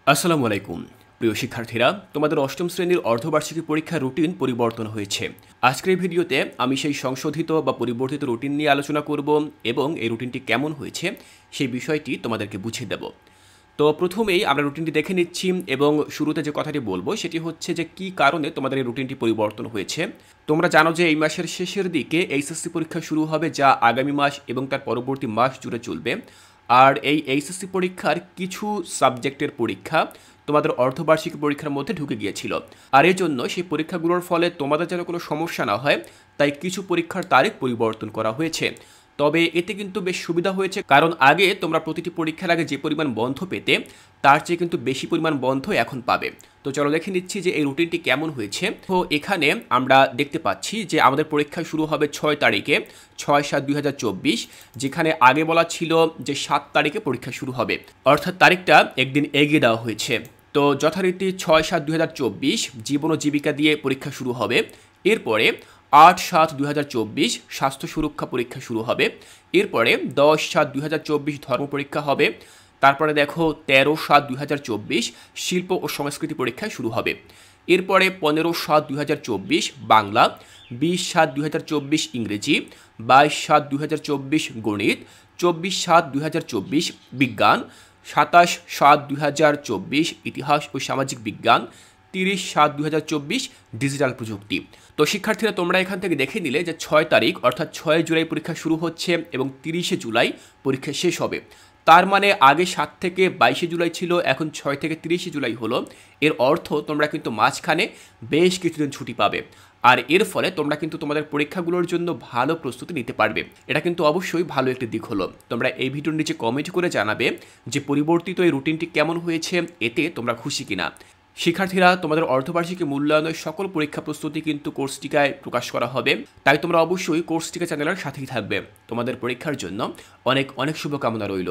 আসসালামু আলাইকুম প্রিয় শিক্ষার্থীরা, তোমাদের অষ্টম শ্রেণীর অর্ধবার্ষিকী পরীক্ষার রুটিন পরিবর্তন হয়েছে। আজকের ভিডিওতে আমি সেই সংশোধিত বা পরিবর্তিত রুটিন নিয়ে আলোচনা করব এবং এই রুটিনটি কেমন হয়েছে সেই বিষয়টি তোমাদেরকে বুঝিয়ে দেব। তো প্রথমেই আমরা রুটিনটি দেখে নিচ্ছি এবং শুরুতে যে কথাটি বলবো সেটি হচ্ছে যে কী কারণে তোমাদের এই রুটিনটি পরিবর্তন হয়েছে। তোমরা জানো যে এই মাসের শেষের দিকে এইচএসসি পরীক্ষা শুরু হবে, যা আগামী মাস এবং তার পরবর্তী মাস জুড়ে চলবে। আর এই এইচএসসি পরীক্ষার কিছু সাবজেক্টের পরীক্ষা তোমাদের অর্ধবার্ষিকী পরীক্ষার মধ্যে ঢুকে গিয়েছিল। আর এই জন্য সেই পরীক্ষাগুলোর ফলে তোমাদের যেন কোনো সমস্যা না হয়, তাই কিছু পরীক্ষার তারিখ পরিবর্তন করা হয়েছে। তবে এতে কিন্তু বেশ সুবিধা হয়েছে, কারণ আগে তোমরা প্রতিটি পরীক্ষার আগে যে পরিমাণ বন্ধ পেতে তার চেয়ে কিন্তু বেশি পরিমাণ বন্ধ এখন পাবে। তো চলো দেখে নিচ্ছি যে এই রুটিনটি কেমন হয়েছে। তো এখানে আমরা দেখতে পাচ্ছি যে আমাদের পরীক্ষা শুরু হবে 6 তারিখে, 6/7/2024, যেখানে আগে বলা ছিল যে 7 তারিখে পরীক্ষা শুরু হবে, অর্থাৎ তারিখটা একদিন এগিয়ে দেওয়া হয়েছে। তো যথারীতি 6/7/2024 জীবন ও জীবিকা দিয়ে পরীক্ষা শুরু হবে। এরপরে 8/7/2024 স্বাস্থ্য সুরক্ষা পরীক্ষা শুরু হবে। এরপরে 10/7/2024 ধর্ম পরীক্ষা হবে। তারপরে দেখো 13/7/2024 শিল্প ও সংস্কৃতি পরীক্ষা শুরু হবে। এরপরে 15/7/2024 বাংলা, 20/7/2024 ইংরেজি, 22/7/2024 গণিত, 24/7/2024 বিজ্ঞান, 27/7/2024 ইতিহাস ও সামাজিক বিজ্ঞান, 30/7/2024 ডিজিটাল প্রযুক্তি। তো শিক্ষার্থীরা, তোমরা এখান থেকে দেখে নিলে যে 6 তারিখ অর্থাৎ 6 জুলাই পরীক্ষা শুরু হচ্ছে এবং 30 জুলাই পরীক্ষা শেষ হবে। তার মানে আগে 7 থেকে 22 জুলাই ছিল, এখন 6 থেকে 30 জুলাই হলো। এর অর্থ তোমরা কিন্তু মাঝখানে বেশ কিছুদিন ছুটি পাবে, আর এর ফলে তোমরা কিন্তু তোমাদের পরীক্ষাগুলোর জন্য ভালো প্রস্তুতি নিতে পারবে। এটা কিন্তু অবশ্যই ভালো একটি দিক হলো। তোমরা এই ভিডিওর নিচে কমেন্ট করে জানাবে যে পরিবর্তিত এই রুটিনটি কেমন হয়েছে, এতে তোমরা খুশি কিনা। শিক্ষার্থীরা, তোমাদের অর্ধবার্ষিকী মূল্যায়নের সকল পরীক্ষা প্রস্তুতি কিন্তু কোর্স টিকায় প্রকাশ করা হবে, তাই তোমরা অবশ্যই কোর্স টিকা চ্যানেলের সাথেই থাকবে। তোমাদের পরীক্ষার জন্য অনেক অনেক শুভকামনা রইল।